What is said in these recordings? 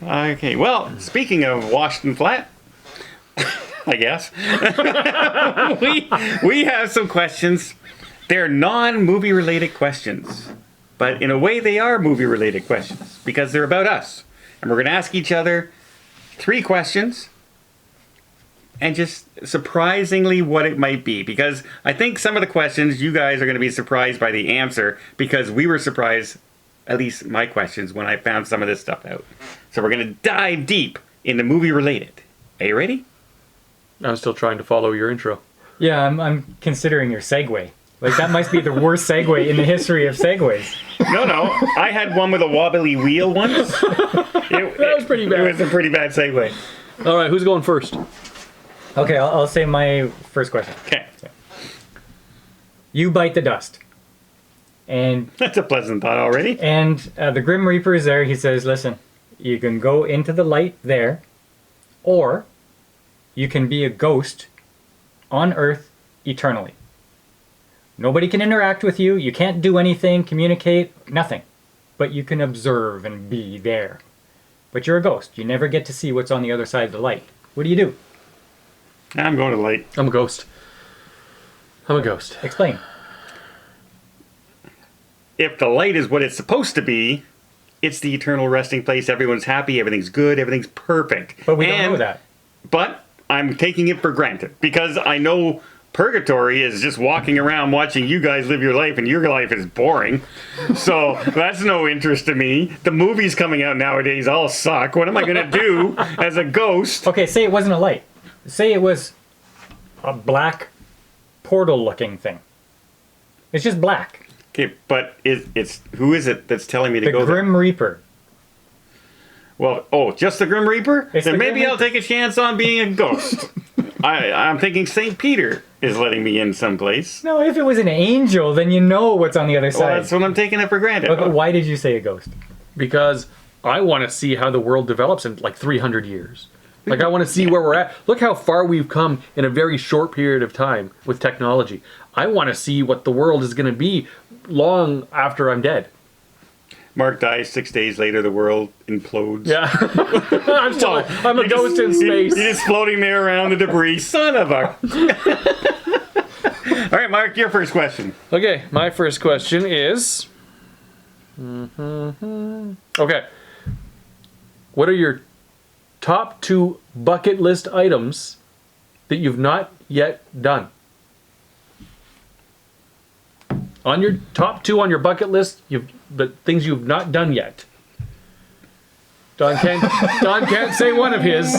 Okay, well, speaking of washed and flat, I guess, we have some questions. They're non-movie related questions, but in a way they are movie related questions because they're about us. And we're going to ask each other 3 questions and just surprisingly what it might be. Because I think some of the questions you guys are going to be surprised by the answer because we were surprised, at least my questions, when I found some of this stuff out. So we're going to dive deep into movie related. Are you ready? I'm still trying to follow your intro. Yeah, I'm considering your segue. Like, that must be the worst segue in the history of segues. No. I had one with a wobbly wheel once. That was pretty bad. It was a pretty bad segue. All right, who's going first? Okay, I'll say my first question. Okay. You bite the dust. And That's a pleasant thought already. And the Grim Reaper is there. He says, listen, you can go into the light there, or you can be a ghost on Earth eternally. Nobody can interact with you. You can't do anything, communicate, nothing. But you can observe and be there. But you're a ghost. You never get to see what's on the other side of the light. What do you do? I'm going to light. I'm a ghost. I'm a ghost. Explain. If the light is what it's supposed to be, it's the eternal resting place. Everyone's happy. Everything's good. Everything's perfect. But we don't know that. But I'm taking it for granted because I know purgatory is just walking around watching you guys live your life and your life is boring. So that's no interest to me. The movies coming out nowadays all suck. What am I going to do as a ghost? Okay, say it wasn't a light. Say it was a black portal-looking thing. It's just black. Okay, but it's who is it that's telling me to The go Grim Reaper. Well, just the Grim Reaper? It's Then the maybe Grim I'll take a chance on being a ghost. I'm thinking St. Peter is letting me in someplace. No, if it was an angel, then you know what's on the other Well, side. that's what I'm taking it for granted. Okay, why did you say a ghost? Because I want to see how the world develops in like 300 years. Like, I want to see where we're at. Look how far we've come in a very short period of time with technology. I want to see what the world is going to be long after I'm dead. Mark dies 6 days later, the world implodes. Yeah. I'm a ghost in space. You're just floating there around the debris. Son of a... All right, Mark, your first question. Okay, my first question is... Okay. What are your top 2 bucket list items that you've not yet done? On your top 2 on your bucket list, the things you've not done yet. Don can't say one of his.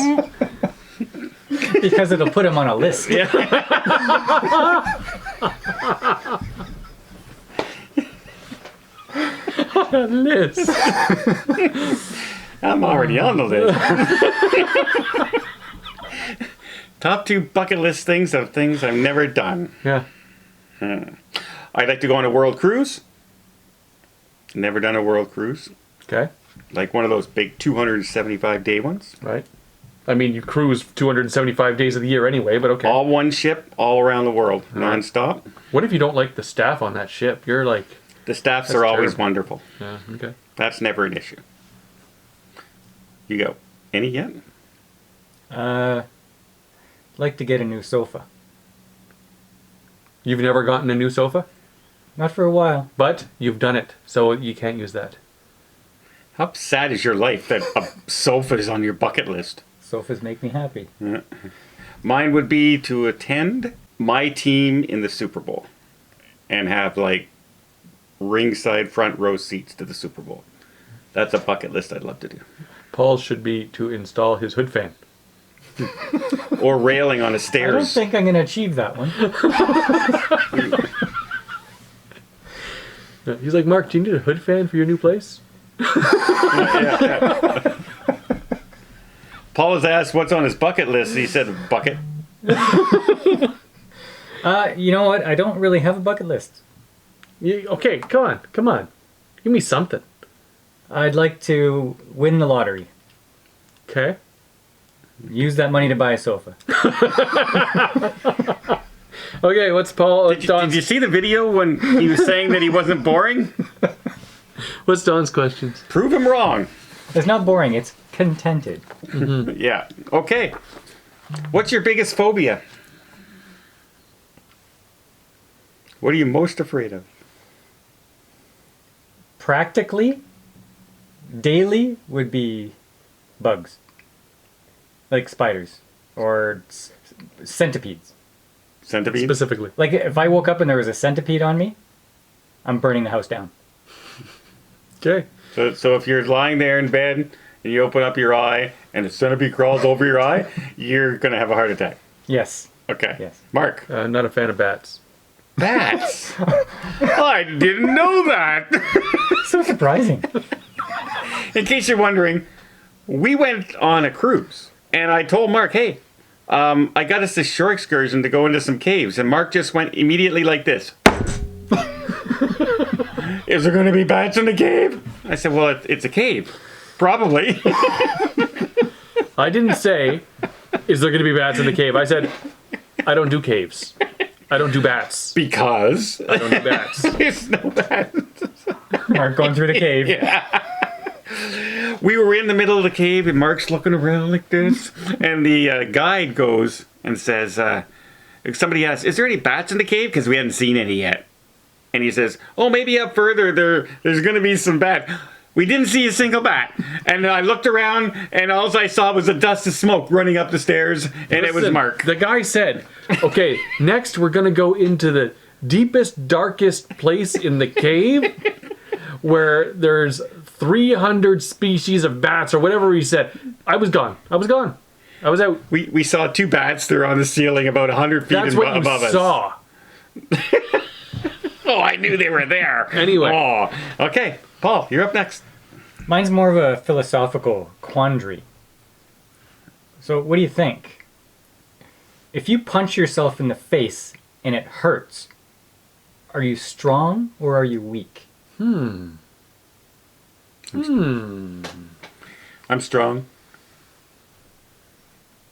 Because it'll put him on a list. Yeah. A list. I'm already on the list. Top 2 bucket list things of things I've never done. Yeah. I'd like to go on a world cruise. Never done a world cruise. Okay. Like one of those big 275-day ones. Right. I mean, you cruise 275 days of the year anyway, but okay. All one ship, all around the world, non-stop. What if you don't like the staff on that ship? You're like... The staffs That's are always terrible. wonderful. Yeah, okay. That's never an issue. You go. Any yet? Like to get a new sofa. You've never gotten a new sofa? Not for a while. But you've done it, so you can't use that. How sad is your life that a sofa is on your bucket list? Sofas make me happy. Mine would be to attend my team in the Super Bowl and have like ringside front row seats to the Super Bowl. That's a bucket list I'd love to do. Paul's should be to install his hood fan. Or railing on a I don't stairs. think I'm going to achieve that one. He's like, Mark, do you need a hood fan for your new place? Yeah. Paul was asked what's on his bucket list. He said bucket. You know what? I don't really have a bucket list. Okay, come on. Give me something. I'd like to win the lottery. Okay. Use that money to buy a sofa. Okay, what's Paul? Did you see the video when he was saying that he wasn't boring? What's Don's questions? Prove him wrong. It's not boring. It's contented. Yeah. Okay. What's your biggest phobia? What are you most afraid of? Practically, daily would be bugs. Like spiders or centipedes. Centipedes? Specifically. Like if I woke up and there was a centipede on me, I'm burning the house down. Okay. So if you're lying there in bed and you open up your eye and a centipede crawls over your eye, you're going to have a heart attack. Yes. Okay. Yes. Mark. Not a fan of bats. Bats? I didn't know that. So surprising. In case you're wondering, we went on a cruise. And I told Mark, hey, I got us this shore excursion to go into some caves. And Mark just went immediately like this. Is there going to be bats in the cave? I said, well, it's a cave. Probably. I didn't say, is there going to be bats in the cave? I said, I don't do caves. I don't do bats. Because I don't do bats. there's no bats. Mark going through the cave. We were in the middle of the cave, and Mark's looking around like this. And the guide goes and says, somebody asked, is there any bats in the cave? Because we hadn't seen any yet. And he says, oh, maybe up further there's going to be some bats. We didn't see a single bat. And I looked around, and all I saw was a dust of smoke running up the stairs, and it was Listen, Mark. The guy said, okay, next we're going to go into the deepest, darkest place in the cave where there's 300 species of bats or whatever he said. I was gone. I was out. We saw 2 bats. They're on the ceiling about 100 feet That's what you above us. saw. Oh, I knew they were there. Anyway. Oh, okay. Paul, you're up next. Mine's more of a philosophical quandary. So what do you think? If you punch yourself in the face and it hurts, are you strong or are you weak? I'm strong.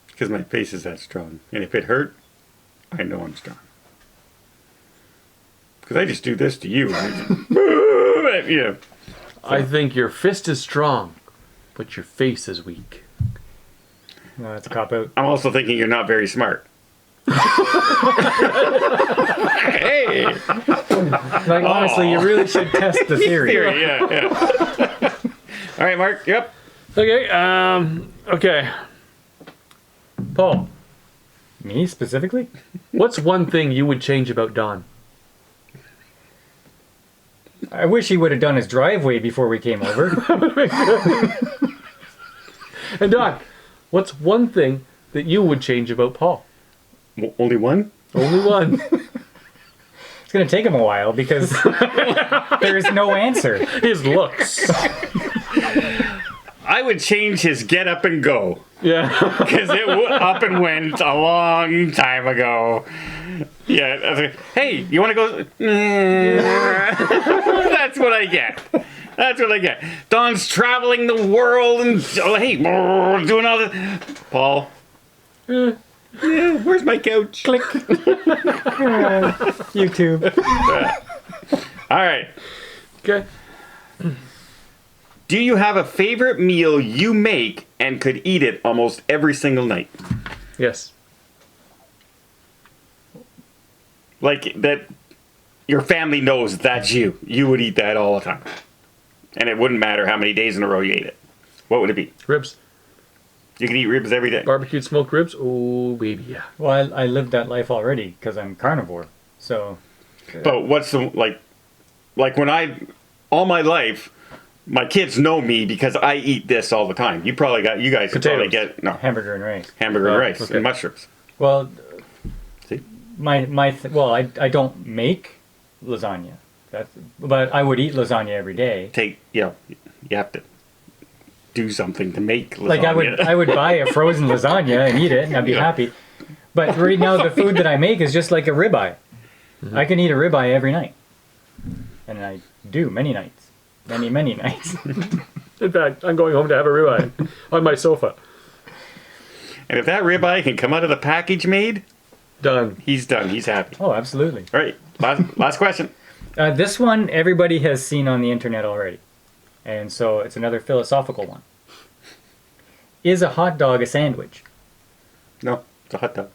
Because my face is that strong. And if it hurt, I know I'm strong. Because I just do this to you. Yeah. I think your fist is strong, but your face is weak. No, that's a cop-out. I'm also thinking you're not very smart. Hey! Like, honestly, you really should test the theory. Yeah. All right, Mark, yep. Okay, okay. Paul, Me, specifically? what's one thing you would change about Don? I wish he would have done his driveway before we came over. And Don, what's one thing that you would change about Paul? Only one? Only one. It's going to take him a while because there's no answer. His looks. I would change his get up and go. Yeah. Because it up and went a long time ago. Yeah. I was like, hey, you want to go? That's what I get. That's what I get. Don's traveling the world and, hey, doing all this. Paul. Yeah, where's my couch? Click. YouTube. All right. Okay. Do you have a favorite meal you make and could eat it almost every single night? Yes. Like that your family knows that's you. You would eat that all the time. And it wouldn't matter how many days in a row you ate it. What would it be? Ribs. You could eat ribs every day. Barbecued smoked ribs. Oh, baby, yeah. Well, I lived that life already because I'm carnivore. So, But what's the like when all my life my kids know me because I eat this all the time. You guys could probably Potatoes. get hamburger and rice. hamburger and Oh, rice okay. and mushrooms. Well, See? I don't make lasagna. But I would eat lasagna every day. You have to do something to make lasagna. Like I would buy a frozen lasagna and eat it, and I'd be happy. But right now, the food that I make is just like a ribeye. Mm-hmm. I can eat a ribeye every night, and I do many nights, many nights. In fact, I'm going home to have a ribeye on my sofa. And if that ribeye can come out of the package made, Done. he's done. He's happy. Oh, absolutely. All right. Last question. This one everybody has seen on the internet already, and so it's another philosophical one. Is a hot dog a sandwich? No, it's a hot dog.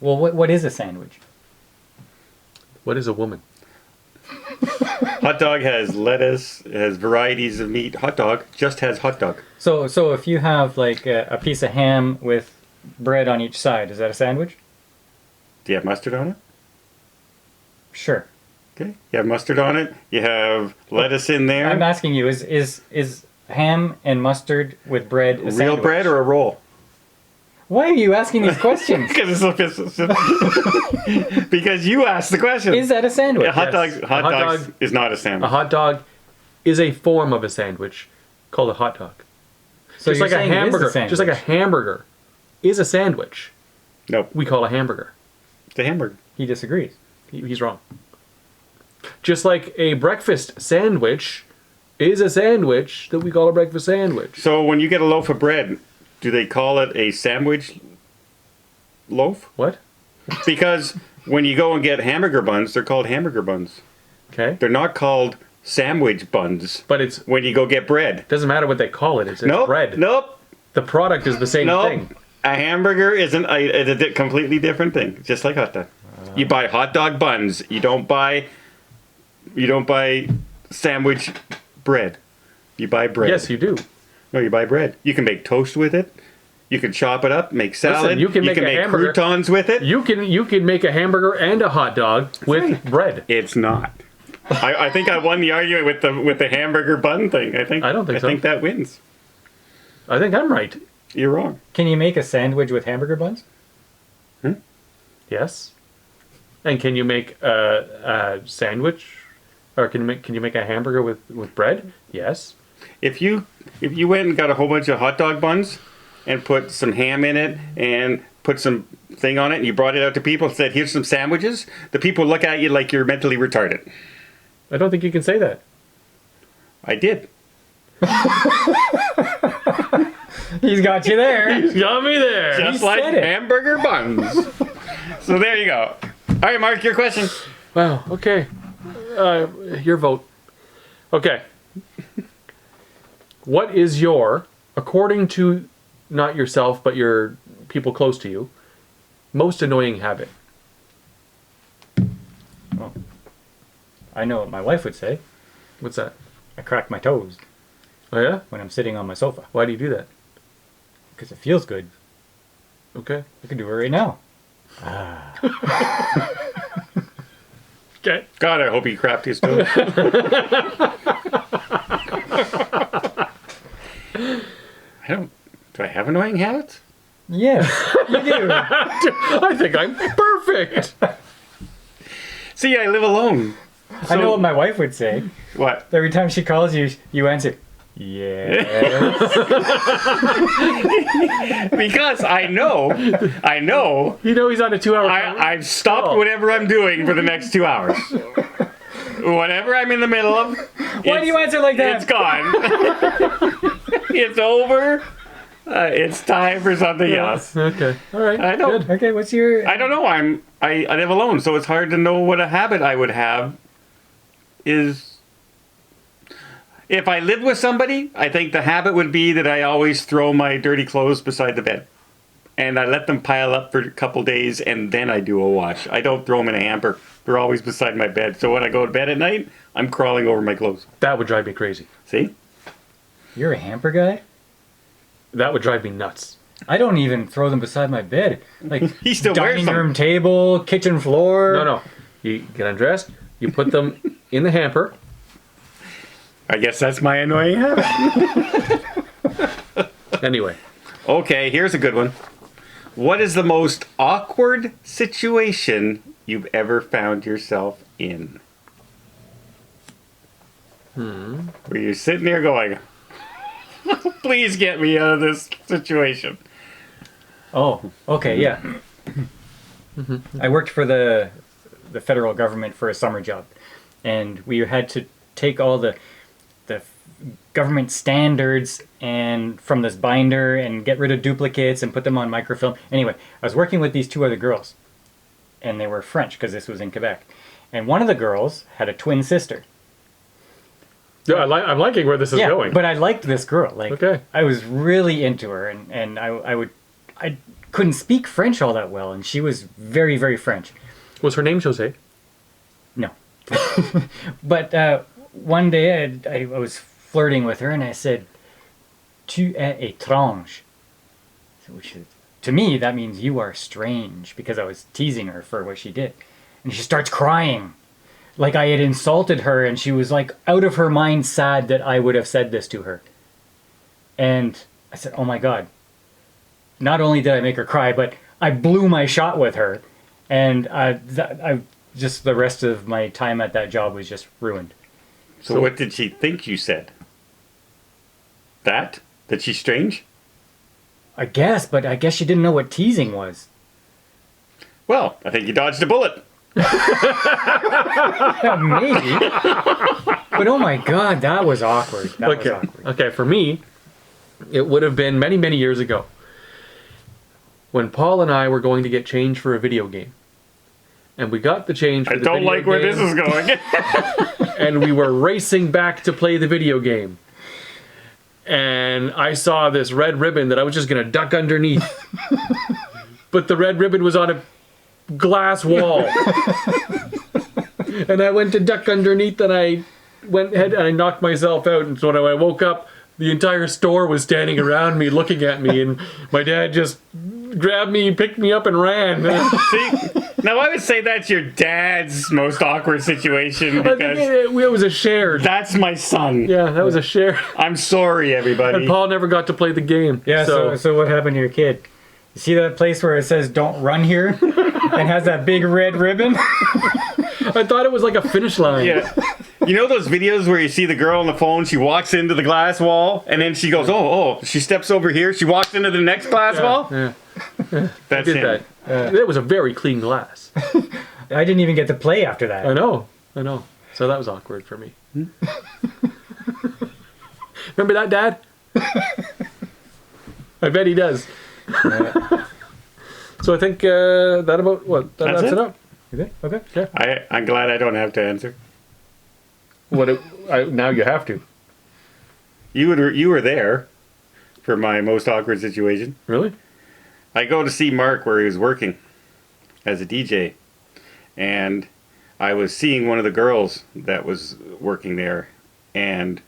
Well, what is a sandwich? What is a woman? Hot dog has lettuce, it has varieties of meat. Hot dog just has hot dog. So if you have like a piece of ham with bread on each side, is that a sandwich? Do you have mustard on it? Sure. Okay. You have mustard on it. You have lettuce in there. I'm asking you, is ham and mustard with bread a Real sandwich? bread or a roll? Why are you asking these questions? Because you asked the question. Is that a sandwich? Yeah, hot Yes. dogs. Hot A hot dogs dog- is not a A sandwich. hot dog is a form of a sandwich called a hot dog. So Just you're like a saying it is hamburger. sandwich. Just like a hamburger is a sandwich. Nope. We call a hamburger. It's a hamburger. He disagrees. He's wrong. Just like a breakfast sandwich is a sandwich that we call a breakfast sandwich. So when you get a loaf of bread, do they call it a sandwich loaf? What? Because when you go and get hamburger buns, they're called hamburger buns. Okay. They're not called sandwich buns But it when you go get bread. doesn't matter what they call it. It's Nope. bread. Nope. The product is the same Nope. thing. A hamburger is a completely different thing, just like hot dog. You buy hot dog buns. You don't buy sandwich bread. You buy bread. Yes, you do. No, you buy bread. You can make toast with it. You can chop it up, make salad. you can make a hamburger. croutons with it. You can make a hamburger and a hot dog with bread. It's not. I think I won the argument with the hamburger bun thing. I don't think so. I think that wins. I think I'm right. You're wrong. Can you make a sandwich with hamburger buns? Yes. And can you make a sandwich, or can you make a hamburger with bread? Yes. If you went and got a whole bunch of hot dog buns and put some ham in it and put some thing on it and you brought it out to people and said, "Here's some sandwiches," the people look at you like you're mentally retarded. I don't think you can say that. I did. He's got you there. You got me there. Just He like said it. hamburger buns. So there you go. All right, Mark, your question. Wow. Okay. Your vote. Okay. What is your, according to not yourself but your people close to you, most annoying habit? I know what my wife would say. What's that? I crack my toes Oh yeah. when I'm sitting on my sofa Why do you do that? because it feels good. Okay. I can do it right now. Okay. God, I hope he crapped his toes. Do I have annoying habits? Yes, you do. I think I'm perfect. See, I live alone. I know what my wife would say. What? Every time she calls you, you answer, yes. Because I know, You know he's on a 2-hour. I've stopped whatever I'm doing for the next 2 hours. Whatever I'm in the middle of, Why do you answer like that? it's gone. It's over. It's time for something else. Okay. All right. I know. Good. Okay, what's your... I don't know. I live alone, so it's hard to know what a habit I would have is. If I lived with somebody, I think the habit would be that I always throw my dirty clothes beside the bed. And I let them pile up for a couple days and then I do a wash. I don't throw them in a hamper. They're always beside my bed. So when I go to bed at night, I'm crawling over my clothes. That would drive me crazy. See? You're a hamper guy? That would drive me nuts. I don't even throw them beside my bed. Like He still wears dining them. room table, kitchen floor. No. You get undressed. You put them in the hamper. I guess that's my annoying habit. Anyway. Okay, here's a good one. What is the most awkward situation you've ever found yourself in? Where you're sitting there going, please get me out of this situation. Oh, okay, yeah. I worked for the federal government for a summer job, and we had to take all the government standards and from this binder and get rid of duplicates and put them on microfilm. Anyway, I was working with these two other girls, and they were French because this was in Quebec. And one of the girls had a twin sister. Yeah, I'm liking where this is yeah, going. but I liked this girl. Like, Okay. I was really into her, and I couldn't speak French all that well, and she was very, very French. Was her name Jose? No. But one day I was flirting with her, and I said, "Tu es étrange," which is, to me, that means you are strange, because I was teasing her for what she did. And she starts crying. Like I had insulted her, and she was like out of her mind sad that I would have said this to her. And I said, oh my God. Not only did I make her cry, but I blew my shot with her. And I just the rest of my time at that job was just ruined. So what did she think you said? That she's strange? I guess, but I guess she didn't know what teasing was. Well, I think you dodged a bullet. Yeah, maybe. But oh my God, that was awkward. That was awkward. Okay, for me, it would have been many, many years ago when Paul and I were going to get change for a video game. And we got the change for I the don't video like where game, this is going. and we were racing back to play the video game. And I saw this red ribbon that I was just going to duck underneath. But the red ribbon was on a glass wall. And I went to duck underneath, and I went ahead and I knocked myself out. And so when I woke up, the entire store was standing around me looking at me, and my dad just grabbed me, picked me up, and ran. See, now I would say that's your dad's most awkward situation I think because it was a shared. that's my son. Yeah, that was a shared. I'm sorry, everybody. And Paul never got to play the game. Yeah, so what happened to your kid? You see that place where it says "Don't run here" and has that big red ribbon? I thought it was like a finish line. Yeah. You know those videos where you see the girl on the phone, she walks into the glass wall, and then she goes, oh, she steps over here, she walks into the next glass wall? Yeah. That's Did him. that. It was a very clean glass. I didn't even get to play after that. I know. So that was awkward for me. Remember that, Dad? I bet he does. So I think that about what? That's it? it up. Okay. Okay. I'm glad I don't have to answer. Now you have to. You were there for my most awkward situation. Really? I go to see Mark where he was working as a DJ, and I was seeing one of the girls that was working there, and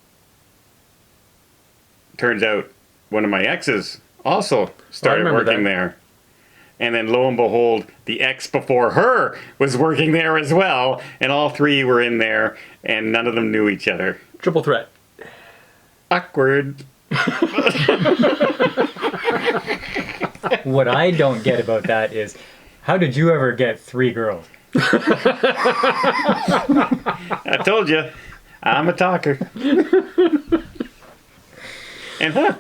turns out one of my exes also started remember working that. there. And then lo and behold, the ex before her was working there as well, and all three were in there, and none of them knew each other. Triple threat. Awkward. What I don't get about that is, how did you ever get 3 girls? I told you, I'm a talker. And